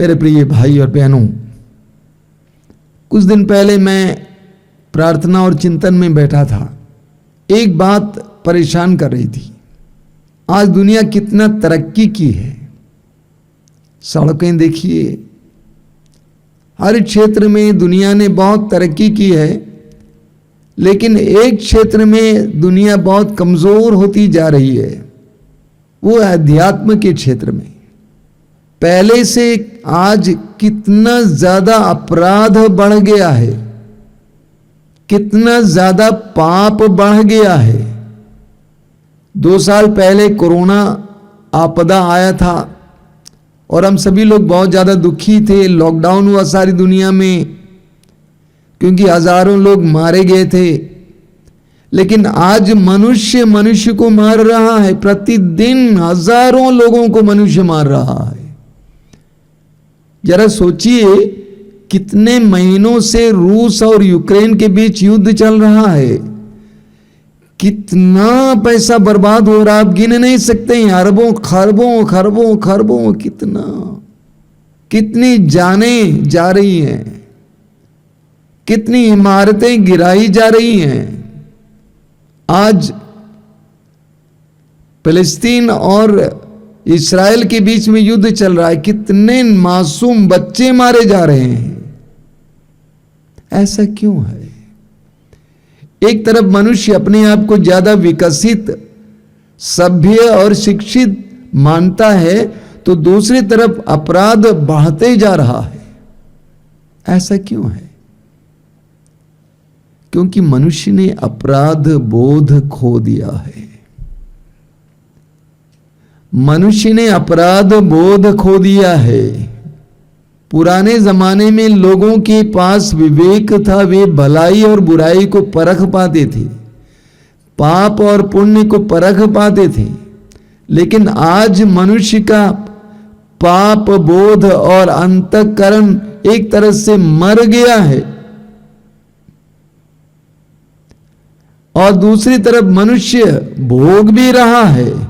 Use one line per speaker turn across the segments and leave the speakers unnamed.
मेरे प्रिय भाई और बहनों, कुछ दिन पहले मैं प्रार्थना और चिंतन में बैठा था। एक बात परेशान कर रही थी। आज दुनिया कितना तरक्की की है। सड़कें देखिए, हर क्षेत्र में दुनिया ने बहुत तरक्की की है, लेकिन एक क्षेत्र में दुनिया बहुत कमजोर होती जा रही है, वो अध्यात्म के क्षेत्र में। पहले से आज कितना ज्यादा अपराध बढ़ गया है, कितना ज्यादा पाप बढ़ गया है। 2 साल पहले कोरोना आपदा आया था और हम सभी लोग बहुत ज्यादा दुखी थे। लॉकडाउन हुआ सारी दुनिया में, क्योंकि हजारों लोग मारे गए थे। लेकिन आज मनुष्य को मार रहा है। प्रतिदिन हजारों लोगों को मनुष्य मार रहा है। जरा सोचिए, कितने महीनों से रूस और यूक्रेन के बीच युद्ध चल रहा है। कितना पैसा बर्बाद हो रहा है, आप गिन नहीं सकते हैं। अरबों खरबों खरबों खरबों, कितनी जानें जा रही हैं, कितनी इमारतें गिराई जा रही हैं। आज फिलिस्तीन और इस्राएल के बीच में युद्ध चल रहा है। कितने मासूम बच्चे मारे जा रहे हैं। ऐसा क्यों है? एक तरफ मनुष्य अपने आप को ज्यादा विकसित, सभ्य और शिक्षित मानता है, तो दूसरी तरफ अपराध बढ़ते जा रहा है। ऐसा क्यों है? क्योंकि मनुष्य ने अपराध बोध खो दिया है। मनुष्य ने अपराध बोध खो दिया है। पुराने जमाने में लोगों के पास विवेक था, वे भलाई और बुराई को परख पाते थे, पाप और पुण्य को परख पाते थे। लेकिन आज मनुष्य का पाप बोध और अंतःकरण एक तरह से मर गया है, और दूसरी तरफ मनुष्य भोग भी रहा है।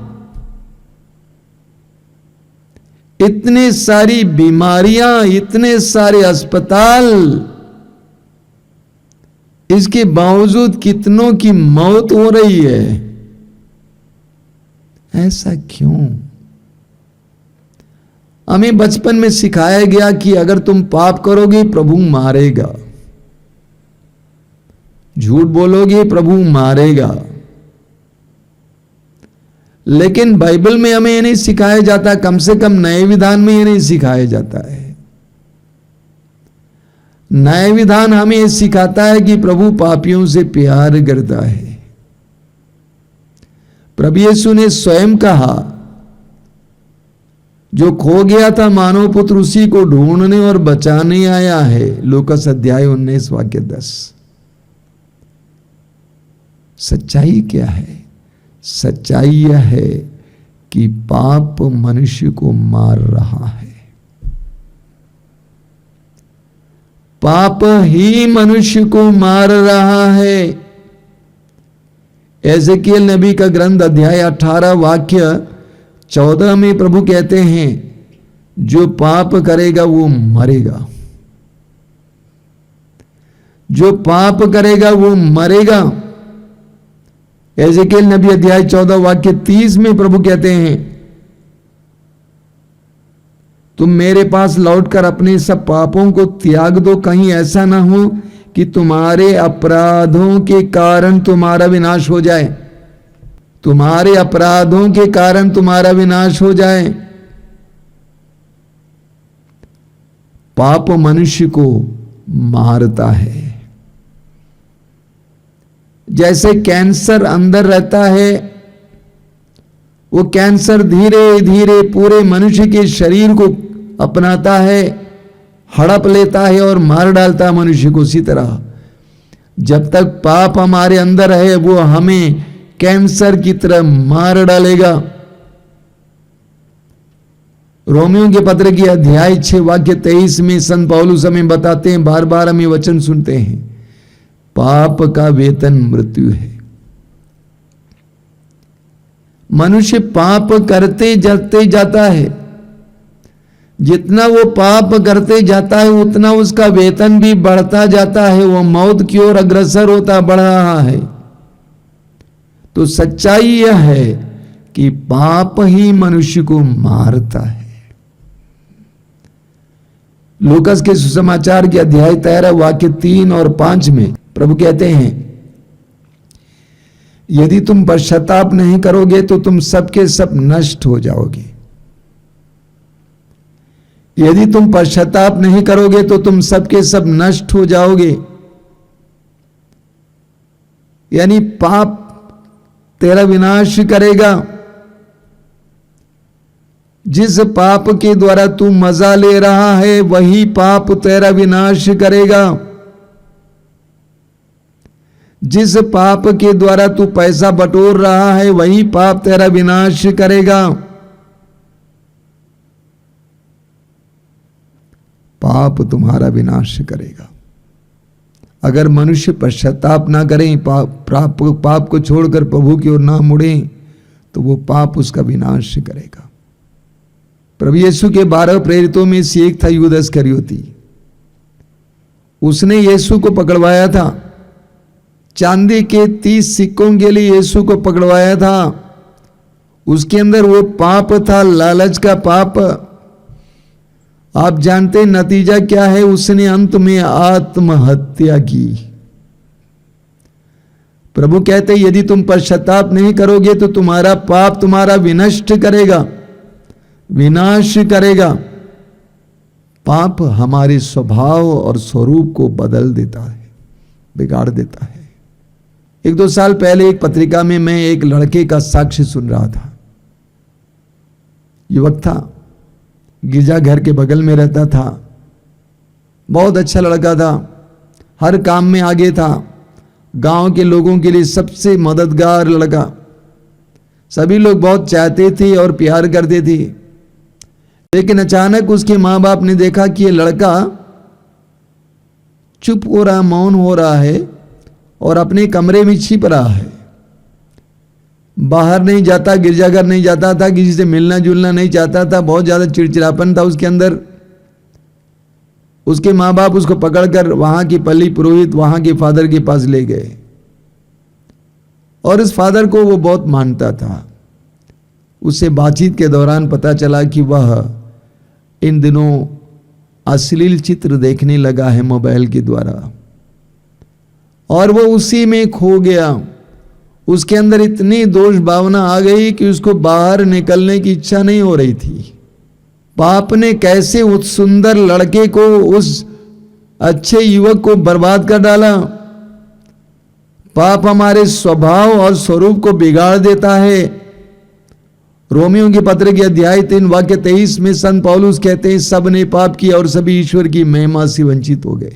इतनी सारी बीमारियां, इतने सारे अस्पताल, इसके बावजूद कितनों की मौत हो रही है। ऐसा क्यों? हमें बचपन में सिखाया गया कि अगर तुम पाप करोगे प्रभु मारेगा, झूठ बोलोगे प्रभु मारेगा। लेकिन बाइबल में हमें यह नहीं सिखाया जाता, कम से कम नए विधान में यह नहीं सिखाया जाता है। नए विधान हमें यह सिखाता है कि प्रभु पापियों से प्यार करता है। प्रभु यीशु ने स्वयं कहा, जो खो गया था मानव पुत्र उसी को ढूंढने और बचाने आया है। लूकास अध्याय 19 वाक्य 10। सच्चाई क्या है? सच्चाई यह है कि पाप मनुष्य को मार रहा है। पाप ही मनुष्य को मार रहा है। एजेकियल नबी का ग्रंथ अध्याय 18 वाक्य 14 में प्रभु कहते हैं, जो पाप करेगा वो मरेगा। जो पाप करेगा वो मरेगा। एजेकियल नबी अध्याय 14 वाक्य 30 में प्रभु कहते हैं, तुम मेरे पास लौटकर अपने सब पापों को त्याग दो, कहीं ऐसा ना हो कि तुम्हारे अपराधों के कारण तुम्हारा विनाश हो जाए। तुम्हारे अपराधों के कारण तुम्हारा विनाश हो जाए। पाप मनुष्य को मारता है। जैसे कैंसर अंदर रहता है, वो कैंसर धीरे धीरे पूरे मनुष्य के शरीर को अपनाता है, हड़प लेता है और मार डालता है मनुष्य को। उसी तरह जब तक पाप हमारे अंदर है, वो हमें कैंसर की तरह मार डालेगा। रोमियो के पत्र की अध्याय 6 वाक्य 23 में संत पौलुस हमें बताते हैं, बार बार हम ये वचन सुनते हैं, पाप का वेतन मृत्यु है। मनुष्य पाप करते जाता है। जितना वो पाप करते जाता है उतना उसका वेतन भी बढ़ता जाता है, वो मौत की ओर अग्रसर होता बढ़ रहा है। तो सच्चाई यह है कि पाप ही मनुष्य को मारता है। लूकास के सुसमाचार के अध्याय 13 वाक्य 3 और 5 में प्रभु कहते हैं, यदि तुम पश्चाताप नहीं करोगे तो तुम सबके सब नष्ट हो जाओगे। यदि तुम पश्चाताप नहीं करोगे तो तुम सबके सब नष्ट हो जाओगे। यानी पाप तेरा विनाश करेगा। जिस पाप के द्वारा तू मजा ले रहा है वही पाप तेरा विनाश करेगा। जिस पाप के द्वारा तू पैसा बटोर रहा है वही पाप तेरा विनाश करेगा। पाप तुम्हारा विनाश करेगा। अगर मनुष्य पश्चाताप ना करें, पाप को छोड़कर प्रभु की ओर ना मुड़े, तो वो पाप उसका विनाश करेगा। प्रभु यीशु के 12 प्रेरितों में से एक था यूदा इस्करियोती। उसने यीशु को पकड़वाया था। चांदी के 30 सिक्कों के लिए यीशु को पकड़वाया था। उसके अंदर वो पाप था, लालच का पाप। आप जानते नतीजा क्या है? उसने अंत में आत्महत्या की। प्रभु कहते यदि तुम पश्चाताप नहीं करोगे तो तुम्हारा पाप तुम्हारा विनष्ट करेगा, विनाश करेगा। पाप हमारे स्वभाव और स्वरूप को बदल देता है, बिगाड़ देता है। 1-2 साल पहले एक पत्रिका में मैं एक लड़के का साक्ष्य सुन रहा था। युवक था, गिरजाघर के बगल में रहता था, बहुत अच्छा लड़का था, हर काम में आगे था, गांव के लोगों के लिए सबसे मददगार लड़का। सभी लोग बहुत चाहते थे और प्यार करते थे। लेकिन अचानक उसके माँ बाप ने देखा कि ये लड़का चुप हो रहा, मौन हो रहा है और अपने कमरे में छिप रहा है। बाहर नहीं जाता, गिरजाघर नहीं जाता था, किसी से मिलना जुलना नहीं चाहता था, बहुत ज्यादा चिड़चिड़ापन था उसके अंदर। उसके माँ बाप उसको पकड़कर वहां की पल्ली पुरोहित, वहां के फादर के पास ले गए और इस फादर को वो बहुत मानता था। उससे बातचीत के दौरान पता चला कि वह इन दिनों अश्लील चित्र देखने लगा है मोबाइल के द्वारा और वो उसी में खो गया। उसके अंदर इतनी दोष भावना आ गई कि उसको बाहर निकलने की इच्छा नहीं हो रही थी। पाप ने कैसे उस सुंदर लड़के को, उस अच्छे युवक को बर्बाद कर डाला। पाप हमारे स्वभाव और स्वरूप को बिगाड़ देता है। रोमियो के पत्र के अध्याय 3 वाक्य 23 में संत पौलुस कहते हैं, सब ने पाप किया और सभी ईश्वर की महिमा से वंचित हो गए।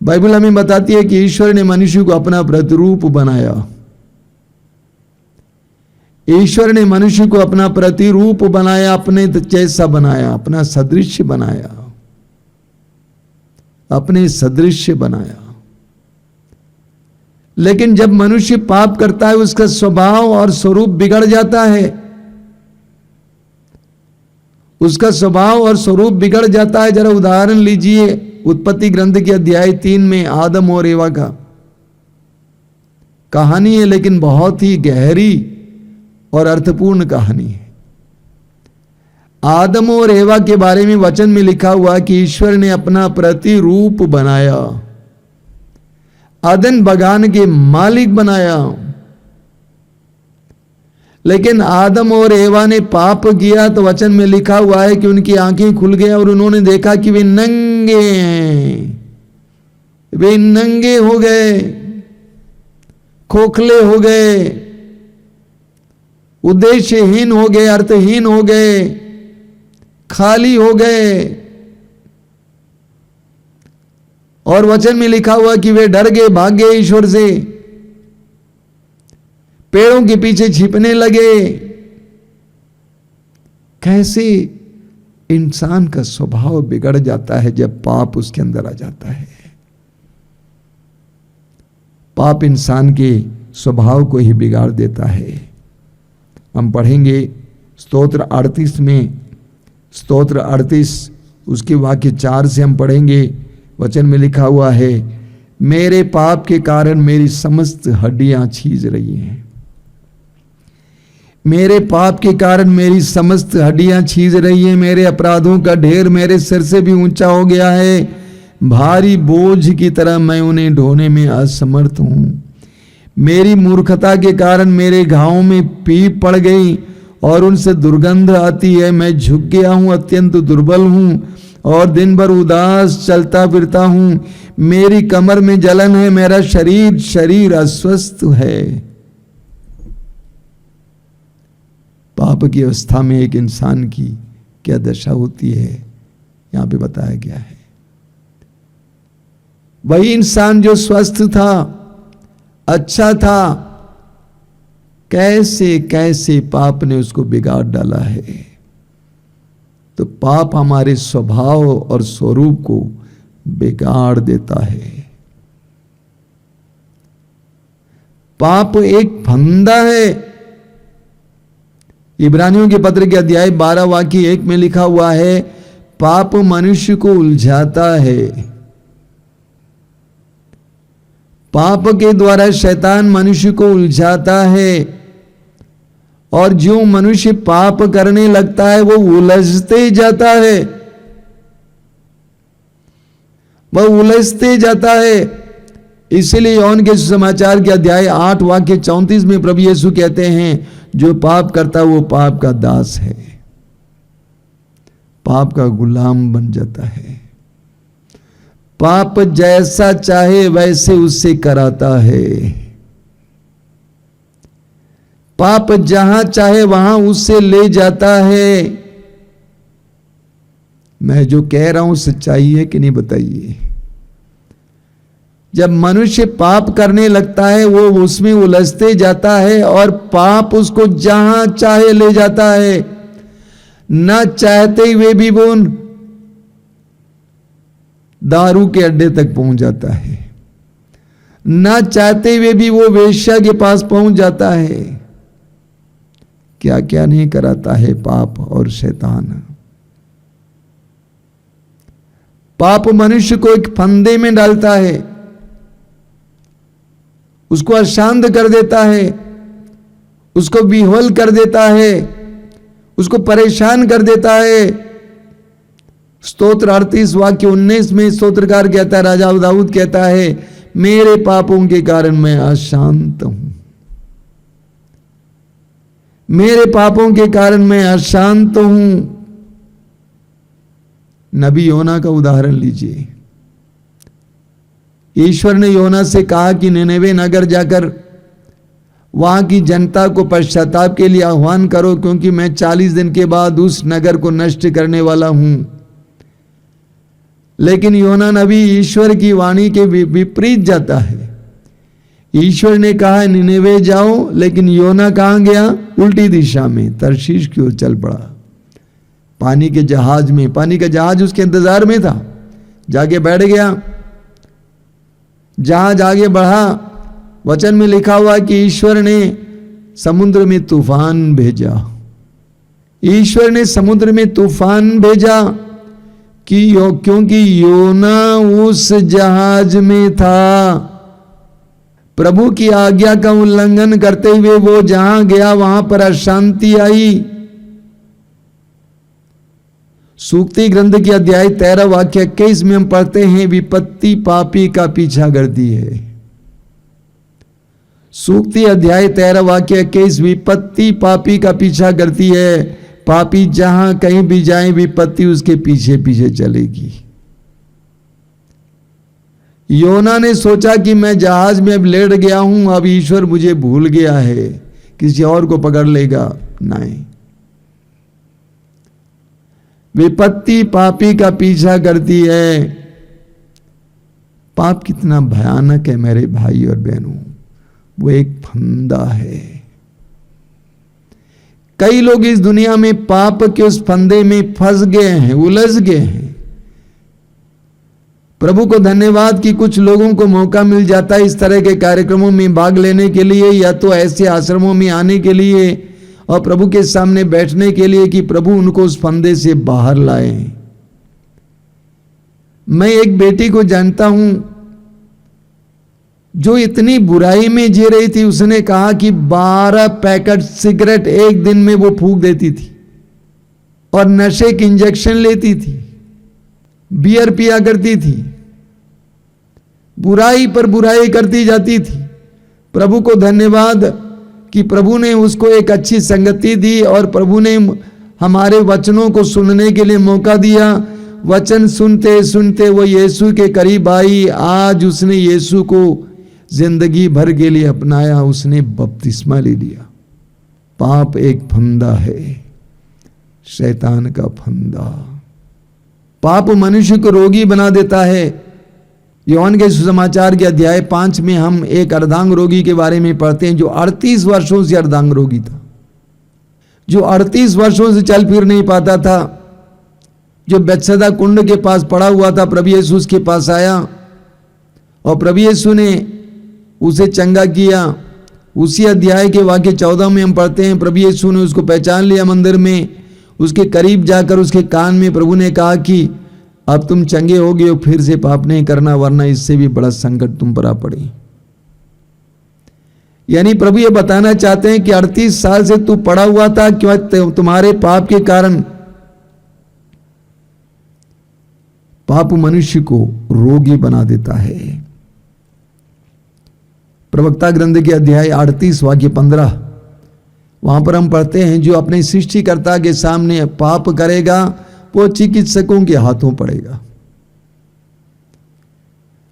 बाइबल हमें बताती है कि ईश्वर ने मनुष्य को अपना प्रतिरूप बनाया। ईश्वर ने मनुष्य को अपना प्रतिरूप बनाया, अपने जैसा बनाया, अपना सदृश्य बनाया, अपने सदृश्य बनाया। लेकिन जब मनुष्य पाप करता है उसका स्वभाव और स्वरूप बिगड़ जाता है। उसका स्वभाव और स्वरूप बिगड़ जाता है। जरा उदाहरण लीजिए, उत्पत्ति ग्रंथ के अध्याय 3 में आदम और एवा का कहानी है, लेकिन बहुत ही गहरी और अर्थपूर्ण कहानी है। आदम और एवा के बारे में वचन में लिखा हुआ कि ईश्वर ने अपना प्रतिरूप बनाया, अदन बगान के मालिक बनाया। लेकिन आदम और एवा ने पाप किया तो वचन में लिखा हुआ है कि उनकी आंखें खुल गई और उन्होंने देखा कि वे नंगे हैं। वे नंगे हो गए, खोखले हो गए, उद्देश्यहीन हो गए, अर्थहीन हो गए, खाली हो गए। और वचन में लिखा हुआ कि वे डर गए, भाग गए ईश्वर से, पेड़ों के पीछे छिपने लगे। कैसे इंसान का स्वभाव बिगड़ जाता है जब पाप उसके अंदर आ जाता है। पाप इंसान के स्वभाव को ही बिगाड़ देता है। हम पढ़ेंगे स्तोत्र 38 में स्तोत्र 38 उसके वाक्य 4 से हम पढ़ेंगे। वचन में लिखा हुआ है, मेरे पाप के कारण मेरी समस्त हड्डियां छीज रही हैं। मेरे पाप के कारण मेरी समस्त हड्डियां छीज रही हैं। मेरे अपराधों का ढेर मेरे सिर से भी ऊंचा हो गया है। भारी बोझ की तरह मैं उन्हें ढोने में असमर्थ हूं। मेरी मूर्खता के कारण मेरे घावों में पीप पड़ गई और उनसे दुर्गंध आती है। मैं झुक गया हूं, अत्यंत दुर्बल हूं और दिन भर उदास चलता फिरता हूं। मेरी कमर में जलन है, मेरा शरीर अस्वस्थ है। पाप की अवस्था में एक इंसान की क्या दशा होती है यहां पे बताया गया है। वही इंसान जो स्वस्थ था, अच्छा था, कैसे कैसे पाप ने उसको बिगाड़ डाला है। तो पाप हमारे स्वभाव और स्वरूप को बिगाड़ देता है। पाप एक फंदा है। इब्रानियों के पत्र के अध्याय 12 वाक्य 1 में लिखा हुआ है, पाप मनुष्य को उलझाता है। पाप के द्वारा शैतान मनुष्य को उलझाता है और जो मनुष्य पाप करने लगता है वो उलझते जाता है, वह उलझते जाता है। इसलिए यूहन्ना के सुसमाचार के अध्याय 8 वाक्य 34 में प्रभु यीशु कहते हैं, जो पाप करता है वो पाप का दास है, पाप का गुलाम बन जाता है। पाप जैसा चाहे वैसे उससे कराता है। पाप जहां चाहे वहां उससे ले जाता है। मैं जो कह रहा हूं सच्चाई है कि नहीं बताइए। जब मनुष्य पाप करने लगता है वो उसमें उलझते जाता है और पाप उसको जहां चाहे ले जाता है। न चाहते हुए भी वो दारू के अड्डे तक पहुंच जाता है, न चाहते हुए भी वो वेश्या के पास पहुंच जाता है। क्या क्या नहीं कराता है पाप और शैतान। पाप मनुष्य को एक फंदे में डालता है, उसको अशांत कर देता है, उसको विह्वल कर देता है, उसको परेशान कर देता है। स्तोत्र 38 वाक्य 19 में स्तोत्रकार कहता है, राजा दाऊद कहता है, मेरे पापों के कारण मैं अशांत हूं। मेरे पापों के कारण मैं अशांत हूं। नबी योना का उदाहरण लीजिए। ईश्वर ने योना से कहा कि निनेवे नगर जाकर वहां की जनता को पश्चाताप के लिए आह्वान करो, क्योंकि मैं 40 दिन के बाद उस नगर को नष्ट करने वाला हूं। लेकिन योना नबी ईश्वर की वाणी के विपरीत जाता है। ईश्वर ने कहा निनेवे जाओ, लेकिन योना कहां गया? उल्टी दिशा में, तर्शीश की ओर चल पड़ा। पानी के जहाज में, पानी का जहाज उसके इंतजार में था, जाके बैठ गया। जहाज आगे बढ़ा, वचन में लिखा हुआ कि ईश्वर ने समुद्र में तूफान भेजा। ईश्वर ने समुद्र में तूफान भेजा क्योंकि योना उस जहाज में था। प्रभु की आज्ञा का उल्लंघन करते हुए वो जहां गया वहां पर अशांति आई। सूक्ति ग्रंथ के अध्याय 13 वाक्य 21 में हम पढ़ते हैं, विपत्ति पापी का पीछा करती है। सूक्ति अध्याय 13 वाक्य 21, विपत्ति पापी का पीछा करती है। पापी जहां कहीं भी जाए विपत्ति उसके पीछे पीछे चलेगी। योना ने सोचा कि मैं जहाज में अब लेट गया हूं, अब ईश्वर मुझे भूल गया है, किसी और को पकड़ लेगा। नहीं, विपत्ति पापी का पीछा करती है। पाप कितना भयानक है मेरे भाई और बहनों, वो एक फंदा है। कई लोग इस दुनिया में पाप के उस फंदे में फंस गए हैं, उलझ गए हैं। प्रभु को धन्यवाद कि कुछ लोगों को मौका मिल जाता है इस तरह के कार्यक्रमों में भाग लेने के लिए, या तो ऐसे आश्रमों में आने के लिए और प्रभु के सामने बैठने के लिए कि प्रभु उनको उस फंदे से बाहर लाए। मैं एक बेटी को जानता हूं जो इतनी बुराई में जी रही थी, उसने कहा कि 12 पैकेट सिगरेट एक दिन में वो फूंक देती थी और नशे के इंजेक्शन लेती थी, बियर पिया करती थी, बुराई पर बुराई करती जाती थी। प्रभु को धन्यवाद कि प्रभु ने उसको एक अच्छी संगति दी और प्रभु ने हमारे वचनों को सुनने के लिए मौका दिया। वचन सुनते सुनते वो यीशु के करीब आई। आज उसने यीशु को जिंदगी भर के लिए अपनाया, उसने बपतिस्मा ले लिया। पाप एक फंदा है, शैतान का फंदा। पाप मनुष्य को रोगी बना देता है। यूहन्ना के सुसमाचार के अध्याय 5 में हम एक अर्धांग रोगी के बारे में पढ़ते हैं जो 38 वर्षों से अर्धांग रोगी था, जो 38 वर्षों से चल फिर नहीं पाता था, जो बेत्सदा कुंड के पास पड़ा हुआ था। प्रभु यीशु उसके पास आया और प्रभु यीशु ने उसे चंगा किया। उसी अध्याय के वाक्य 14 में हम पढ़ते हैं, प्रभु यीशु ने उसको पहचान लिया मंदिर में। उसके करीब जाकर उसके कान में प्रभु ने कहा कि अब तुम चंगे हो गए हो, फिर से पाप नहीं करना, वरना इससे भी बड़ा संकट तुम पर आ पड़े। यानी प्रभु ये बताना चाहते हैं कि 38 साल से तू पड़ा हुआ था, क्यों? तुम्हारे पाप के कारण। पाप मनुष्य को रोगी बना देता है। प्रवक्ता ग्रंथ के अध्याय 38 वाक्य 15, वहां पर हम पढ़ते हैं, जो अपने सृष्टिकर्ता के सामने पाप करेगा वो चिकित्सकों के हाथों पड़ेगा।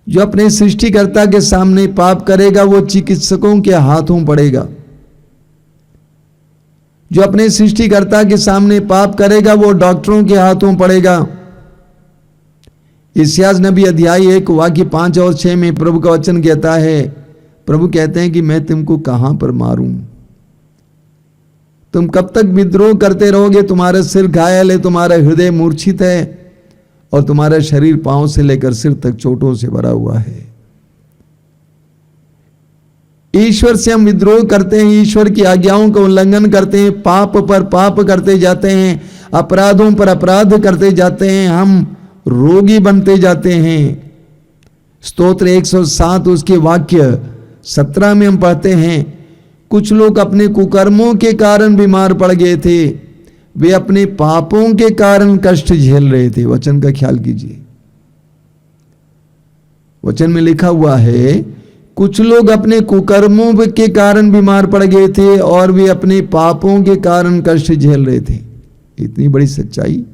जो अपने सृष्टिकर्ता के सामने पाप करेगा वो चिकित्सकों के हाथों पड़ेगा। जो अपने सृष्टिकर्ता के सामने पाप करेगा वो डॉक्टरों के हाथों पड़ेगा। इस्यास नबी अध्याय 1 वाक्य 5 और 6 में प्रभु का वचन कहता है, प्रभु कहते हैं कि मैं तुमको कहां पर मारूं? तुम कब तक विद्रोह करते रहोगे? तुम्हारा सिर घायल है, तुम्हारा हृदय मूर्छित है और तुम्हारा शरीर पांव से लेकर सिर तक चोटों से भरा हुआ है। ईश्वर से हम विद्रोह करते हैं, ईश्वर की आज्ञाओं का उल्लंघन करते हैं, पाप पर पाप करते जाते हैं, अपराधों पर अपराध करते जाते हैं, हम रोगी बनते जाते हैं। स्तोत्र 107 उसके वाक्य 17 में हम पढ़ते हैं, कुछ लोग अपने कुकर्मों के कारण बीमार पड़ गए थे, वे अपने पापों के कारण कष्ट झेल रहे थे। वचन का ख्याल कीजिए, वचन में लिखा हुआ है, कुछ लोग अपने कुकर्मों के कारण बीमार पड़ गए थे और वे अपने पापों के कारण कष्ट झेल रहे थे। इतनी बड़ी सच्चाई।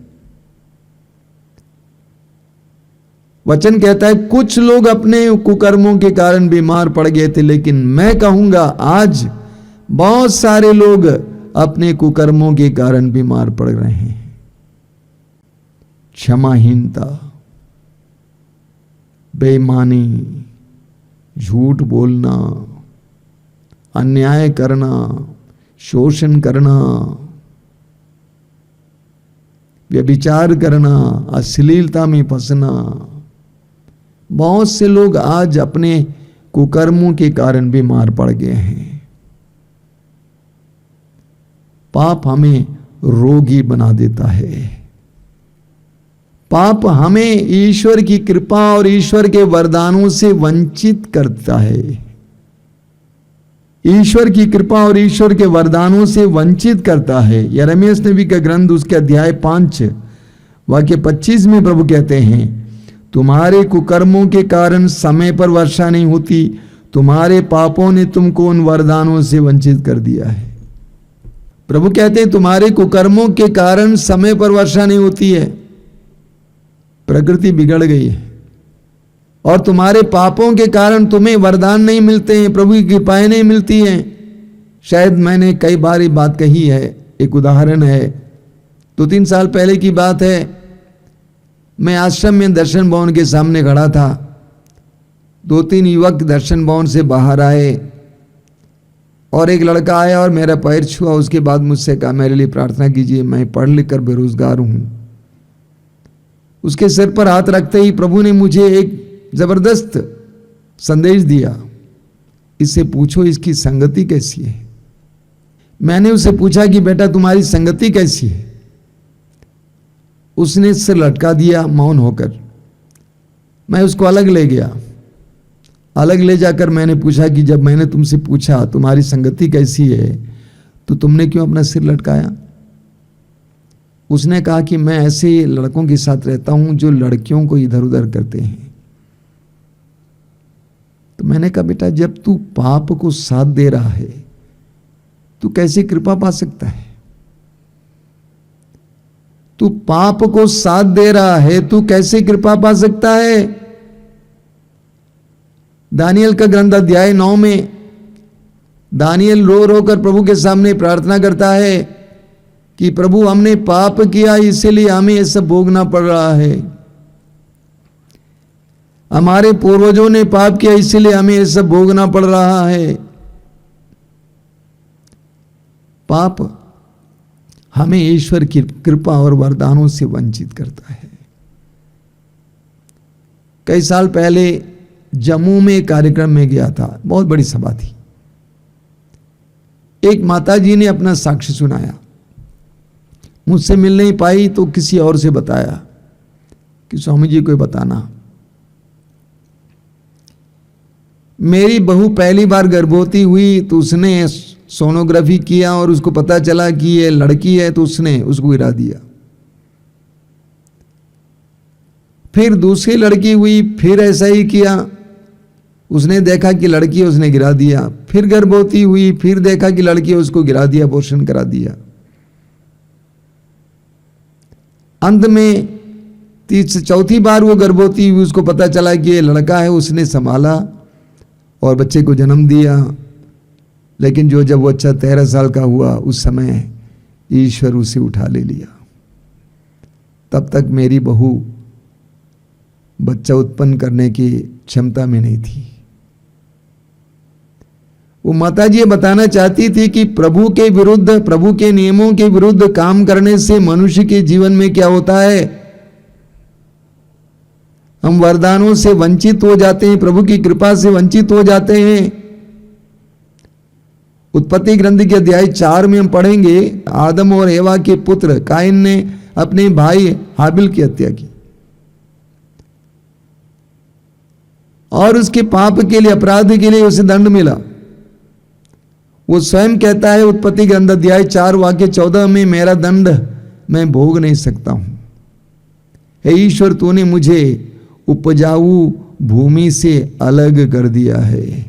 वचन कहता है कुछ लोग अपने कुकर्मों के कारण बीमार पड़ गए थे, लेकिन मैं कहूंगा आज बहुत सारे लोग अपने कुकर्मों के कारण बीमार पड़ रहे हैं। क्षमाहीनता, बेईमानी, झूठ बोलना, अन्याय करना, शोषण करना, व्यभिचार करना, अश्लीलता में फंसना। बहुत से लोग आज अपने कुकर्मों के कारण बीमार पड़ गए हैं। पाप हमें रोगी बना देता है। पाप हमें ईश्वर की कृपा और ईश्वर के वरदानों से वंचित करता है। ईश्वर की कृपा और ईश्वर के वरदानों से वंचित करता है। यिर्मयाह नबी का ग्रंथ उसके अध्याय 5 वाक्य 25 में प्रभु कहते हैं, तुम्हारे कुकर्मों के कारण समय पर वर्षा नहीं होती, तुम्हारे पापों ने तुमको उन वरदानों से वंचित कर दिया है। प्रभु कहते हैं तुम्हारे कुकर्मों के कारण समय पर वर्षा नहीं होती है, प्रकृति बिगड़ गई है, और तुम्हारे पापों के कारण तुम्हें वरदान नहीं मिलते हैं, प्रभु की कृपाएं नहीं मिलती हैं। शायद मैंने कई बार ये बात कही है। एक उदाहरण है, 2-3 साल पहले की बात है। मैं आश्रम में दर्शन भवन के सामने खड़ा था। 2-3 युवक दर्शन भवन से बाहर आए और एक लड़का आया और मेरा पैर छुआ। उसके बाद मुझसे कहा, मेरे लिए प्रार्थना कीजिए, मैं पढ़ लिख कर बेरोजगार हूं। उसके सिर पर हाथ रखते ही प्रभु ने मुझे एक जबरदस्त संदेश दिया, इससे पूछो इसकी संगति कैसी है। मैंने उससे पूछा कि बेटा तुम्हारी संगति कैसी है? उसने सिर लटका दिया मौन होकर। मैं उसको अलग ले गया। अलग ले जाकर मैंने पूछा कि जब मैंने तुमसे पूछा तुम्हारी संगति कैसी है तो तुमने क्यों अपना सिर लटकाया? उसने कहा कि मैं ऐसे लड़कों के साथ रहता हूं जो लड़कियों को इधर उधर करते हैं। तो मैंने कहा बेटा जब तू पाप को साथ दे रहा है तू कैसे कृपा पा सकता है? तू पाप को साथ दे रहा है तू कैसे कृपा पा सकता है? दानियल का ग्रंथ अध्याय 9 में दानियल रो रो कर प्रभु के सामने प्रार्थना करता है कि प्रभु हमने पाप किया इसीलिए हमें ये सब भोगना पड़ रहा है। हमारे पूर्वजों ने पाप किया इसीलिए हमें ये सब भोगना पड़ रहा है। पाप हमें ईश्वर की कृपा और वरदानों से वंचित करता है। कई साल पहले जम्मू में एक कार्यक्रम में गया था, बहुत बड़ी सभा थी। एक माताजी ने अपना साक्ष्य सुनाया। मुझसे मिल नहीं पाई तो किसी और से बताया कि स्वामी जी को बताना, मेरी बहू पहली बार गर्भवती हुई तो उसने सोनोग्राफी किया और उसको पता चला कि ये लड़की है तो उसने उसको गिरा दिया। फिर दूसरी लड़की हुई, फिर ऐसा ही किया, उसने देखा कि लड़की है, उसने गिरा दिया। फिर गर्भवती हुई, फिर देखा कि लड़की है, उसको गिरा दिया, अबॉर्शन करा दिया। अंत में चौथी बार वो गर्भवती हुई, उसको पता चला कि ये लड़का है, उसने संभाला और बच्चे को जन्म दिया। लेकिन जब वो बच्चा 13 साल का हुआ उस समय ईश्वर उसे उठा ले लिया। तब तक मेरी बहू बच्चा उत्पन्न करने की क्षमता में नहीं थी। वो माताजी ये बताना चाहती थी कि प्रभु के विरुद्ध, प्रभु के नियमों के विरुद्ध काम करने से मनुष्य के जीवन में क्या होता है? हम वरदानों से वंचित हो जाते हैं, प्रभु की कृपा से वंचित हो जाते हैं। उत्पत्ति ग्रंथ के अध्याय 4 में हम पढ़ेंगे, आदम और एवा के पुत्र काइन ने अपने भाई हाबिल की हत्या की और उसके पाप के लिए, अपराध के लिए उसे दंड मिला। वो स्वयं कहता है उत्पत्ति ग्रंथ अध्याय 4 वाक्य 14 में, मेरा दंड मैं भोग नहीं सकता हूं। हे ईश्वर, तूने मुझे उपजाऊ भूमि से अलग कर दिया है,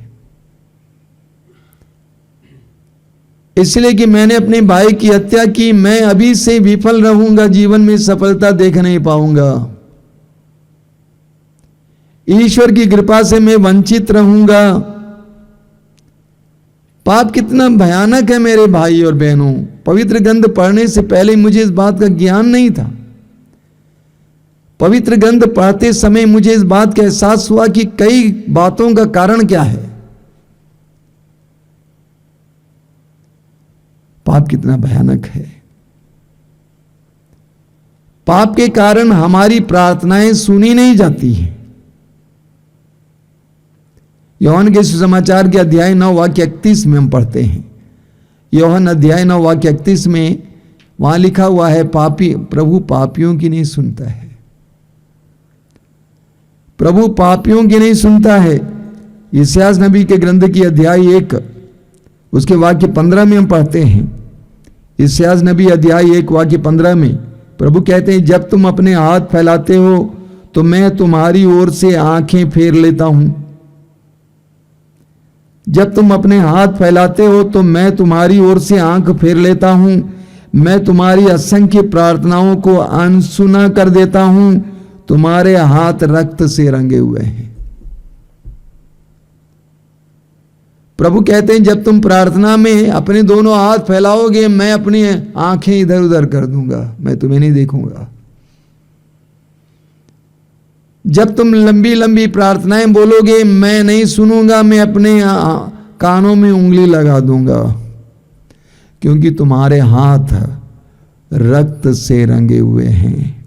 इसलिए कि मैंने अपने भाई की हत्या की। मैं अभी से विफल रहूंगा, जीवन में सफलता देख नहीं पाऊंगा। ईश्वर की कृपा से मैं वंचित रहूंगा। पाप कितना भयानक है मेरे भाई और बहनों। पवित्र ग्रंथ पढ़ने से पहले मुझे इस बात का ज्ञान नहीं था। पवित्र ग्रंथ पढ़ते समय मुझे इस बात का एहसास हुआ कि कई बातों का कारण क्या है। पाप कितना भयानक है। पाप के कारण हमारी प्रार्थनाएं सुनी नहीं जाती हैं। योहन के सुसमाचार के अध्याय 9 वाक्य 31 में हम पढ़ते हैं। योहन अध्याय 9 वाक्य 31 में वहां लिखा हुआ है, पापी प्रभु पापियों की नहीं सुनता है। प्रभु पापियों की नहीं सुनता है। यशायाह नबी के ग्रंथ की अध्याय 1 उसके वाक्य 15 में हम पढ़ते हैं। यशायाह नबी अध्याय 1 वाक्य 15 में प्रभु कहते हैं, जब तुम अपने हाथ फैलाते हो तो मैं तुम्हारी ओर से आंखें फेर लेता हूं। जब तुम अपने हाथ फैलाते हो तो मैं तुम्हारी ओर से आंख फेर लेता हूं। मैं तुम्हारी असंख्य प्रार्थनाओं को अनसुना कर देता हूं। तुम्हारे हाथ रक्त से रंगे हुए हैं। प्रभु कहते हैं, जब तुम प्रार्थना में अपने दोनों हाथ फैलाओगे मैं अपनी आंखें इधर उधर कर दूंगा, मैं तुम्हें नहीं देखूंगा। जब तुम लंबी लंबी प्रार्थनाएं बोलोगे मैं नहीं सुनूंगा, मैं अपने कानों में उंगली लगा दूंगा, क्योंकि तुम्हारे हाथ रक्त से रंगे हुए हैं।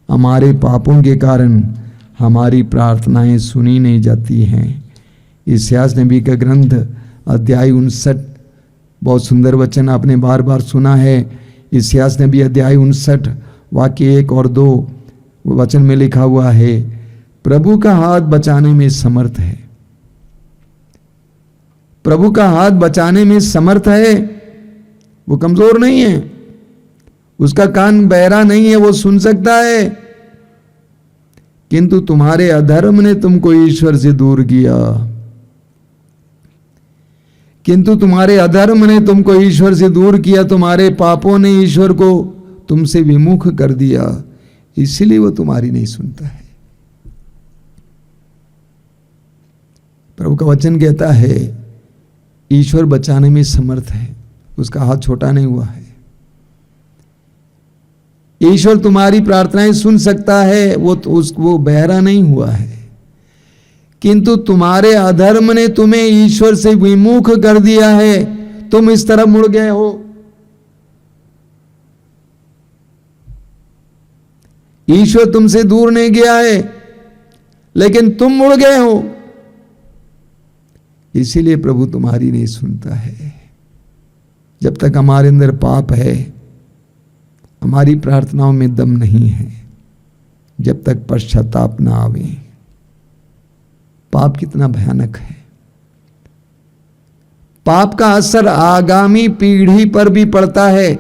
हमारे पापों के कारण हमारी प्रार्थनाएं सुनी नहीं जाती हैं। यशायाह नबी का ग्रंथ अध्याय 59 बहुत सुंदर वचन आपने बार बार सुना है। इसायास नबी अध्याय 59 वाक्य 1 और 2 वचन में लिखा हुआ है, प्रभु का हाथ बचाने में समर्थ है। प्रभु का हाथ बचाने में समर्थ है। वो कमजोर नहीं है, उसका कान बहरा नहीं है, वो सुन सकता है। किंतु तुम्हारे अधर्म ने तुमको ईश्वर से दूर किया। किंतु तुम्हारे अधर्म ने तुमको ईश्वर से दूर किया, तुम्हारे पापों ने ईश्वर को तुमसे विमुख कर दिया, इसलिए वो तुम्हारी नहीं सुनता है। प्रभु का वचन कहता है ईश्वर बचाने में समर्थ है, उसका हाथ छोटा नहीं हुआ है। ईश्वर तुम्हारी प्रार्थनाएं सुन सकता है, वो बहरा नहीं हुआ है। किंतु तुम्हारे अधर्म ने तुम्हें ईश्वर से विमुख कर दिया है, तुम इस तरफ मुड़ गए हो। ईश्वर तुमसे दूर नहीं गया है, लेकिन तुम मुड़ गए हो, इसीलिए प्रभु तुम्हारी नहीं सुनता है। जब तक हमारे अंदर पाप है, हमारी प्रार्थनाओं में दम नहीं है, जब तक पश्चाताप ना आवे। पाप कितना भयानक है। पाप का असर आगामी पीढ़ी पर भी पड़ता है।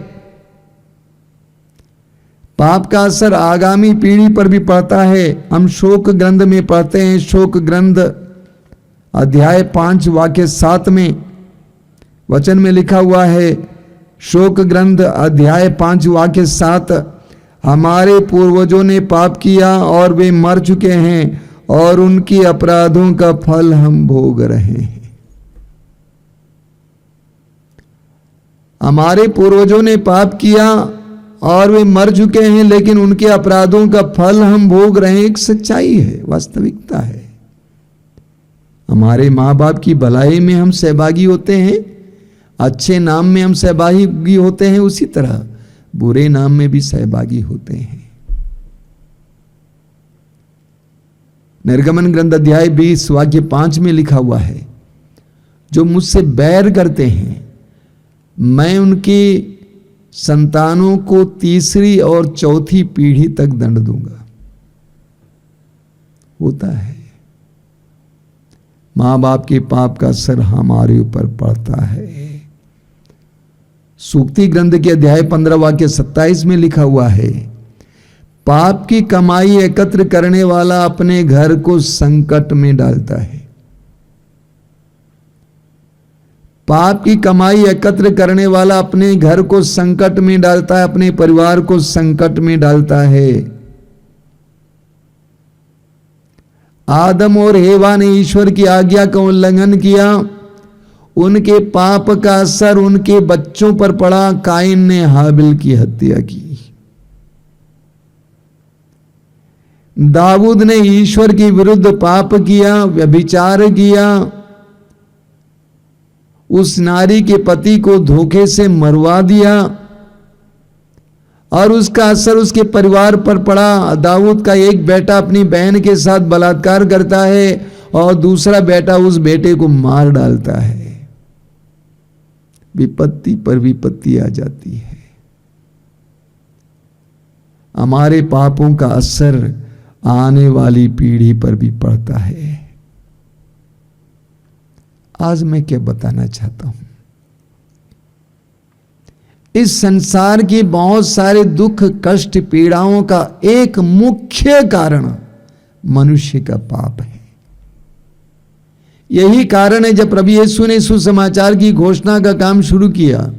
पाप का असर आगामी पीढ़ी पर भी पड़ता है। हम शोक ग्रंथ में पढ़ते हैं, शोक ग्रंथ अध्याय 5 वाक्य 7 में वचन में लिखा हुआ है, शोक ग्रंथ अध्याय 5 वाक्य 7, हमारे पूर्वजों ने पाप किया और वे मर चुके हैं और उनकी अपराधों का फल हम भोग रहे हैं। हमारे पूर्वजों ने पाप किया और वे मर चुके हैं, लेकिन उनके अपराधों का फल हम भोग रहे हैं। एक सच्चाई है, वास्तविकता है। हमारे माँ बाप की भलाई में हम सहभागी होते हैं, अच्छे नाम में हम सहभागी होते हैं, उसी तरह बुरे नाम में भी सहभागी होते हैं। निर्गमन ग्रंथ अध्याय 20 वाक्य 5 में लिखा हुआ है, जो मुझसे बैर करते हैं मैं उनकी संतानों को 3री और 4थी पीढ़ी तक दंड दूंगा। होता है, मां बाप के पाप का असर हमारे ऊपर पड़ता है। सूक्ति ग्रंथ के अध्याय 15 वाक्य 27 में लिखा हुआ है, पाप की कमाई एकत्र करने वाला अपने घर को संकट में डालता है। पाप की कमाई एकत्र करने वाला अपने घर को संकट में डालता है, अपने परिवार को संकट में डालता है। आदम और हेवा ने ईश्वर की आज्ञा का उल्लंघन किया, उनके पाप का असर उनके बच्चों पर पड़ा। काइन ने हाबिल की हत्या की। दाऊद ने ईश्वर के विरुद्ध पाप किया, व्यभिचार किया, उस नारी के पति को धोखे से मरवा दिया और उसका असर उसके परिवार पर पड़ा। दाऊद का एक बेटा अपनी बहन के साथ बलात्कार करता है और दूसरा बेटा उस बेटे को मार डालता है। विपत्ति पर विपत्ति आ जाती है। हमारे पापों का असर आने वाली पीढ़ी पर भी पड़ता है। आज मैं क्या बताना चाहता हूं, इस संसार के बहुत सारे दुख कष्ट पीड़ाओं का एक मुख्य कारण मनुष्य का पाप है। यही कारण है जब प्रभु यीशु ने सुसमाचार की घोषणा का काम शुरू किया।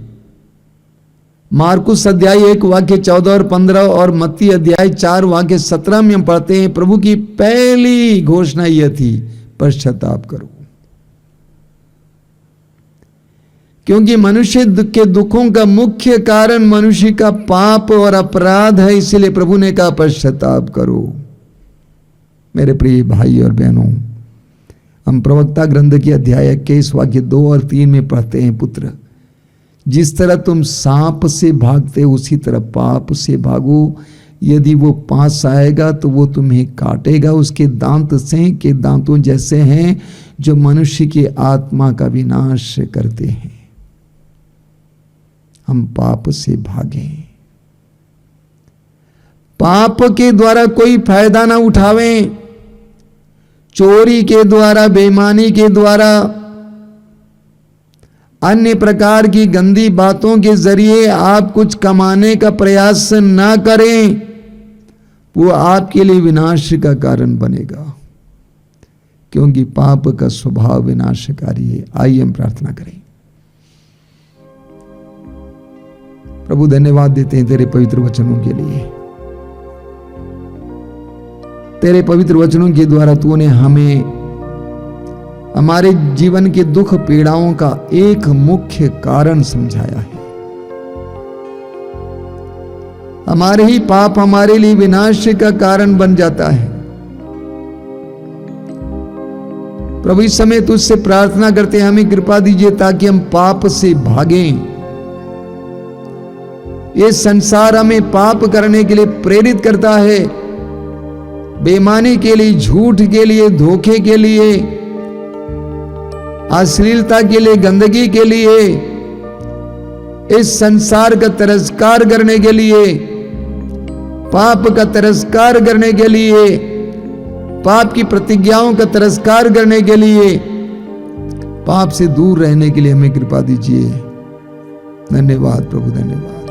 मार्कुस अध्याय 1 वाक्य 14 और 15 और मत्ती अध्याय 4 वाक्य 17 में हम पढ़ते हैं, प्रभु की पहली घोषणा यह थी, पश्चाताप करो। क्योंकि मनुष्य के दुखों का मुख्य कारण मनुष्य का पाप और अपराध है, इसलिए प्रभु ने कहा पश्चाताप करो। मेरे प्रिय भाई और बहनों, हम प्रवक्ता ग्रंथ के अध्याय 21 वाक्य 2 और 3 में पढ़ते हैं, पुत्र जिस तरह तुम सांप से भागते उसी तरह पाप से भागो। यदि वो पास आएगा तो वो तुम्हें काटेगा, उसके दांत सिंह के दांतों जैसे हैं जो मनुष्य की आत्मा का विनाश करते हैं। हम पाप से भागें, पाप के द्वारा कोई फायदा ना उठावें, चोरी के द्वारा, बेईमानी के द्वारा, अन्य प्रकार की गंदी बातों के जरिए आप कुछ कमाने का प्रयास ना करें, वो आपके लिए विनाश का कारण बनेगा, क्योंकि पाप का स्वभाव विनाशकारी है। आइए हम प्रार्थना करें। प्रभु धन्यवाद देते हैं तेरे पवित्र वचनों के लिए। तेरे पवित्र वचनों के द्वारा तूने हमें हमारे जीवन के दुख पीड़ाओं का एक मुख्य कारण समझाया है। हमारे ही पाप हमारे लिए विनाश का कारण बन जाता है। प्रभु इस समय तुझसे प्रार्थना करते हैं, हमें कृपा दीजिए ताकि हम पाप से भागें। ये संसार हमें पाप करने के लिए प्रेरित करता है, बेईमानी के लिए, झूठ के लिए, धोखे के लिए, अश्लीलता के लिए, गंदगी के लिए, इस संसार का तिरस्कार करने के लिए, पाप का तिरस्कार करने के लिए, पाप की प्रतिज्ञाओं का तिरस्कार करने के लिए, पाप से दूर रहने के लिए हमें कृपा दीजिए। धन्यवाद प्रभु, धन्यवाद,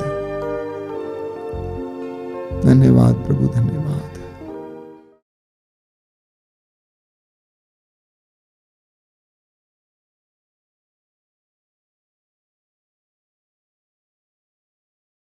धन्यवाद प्रभु, धन्यवाद।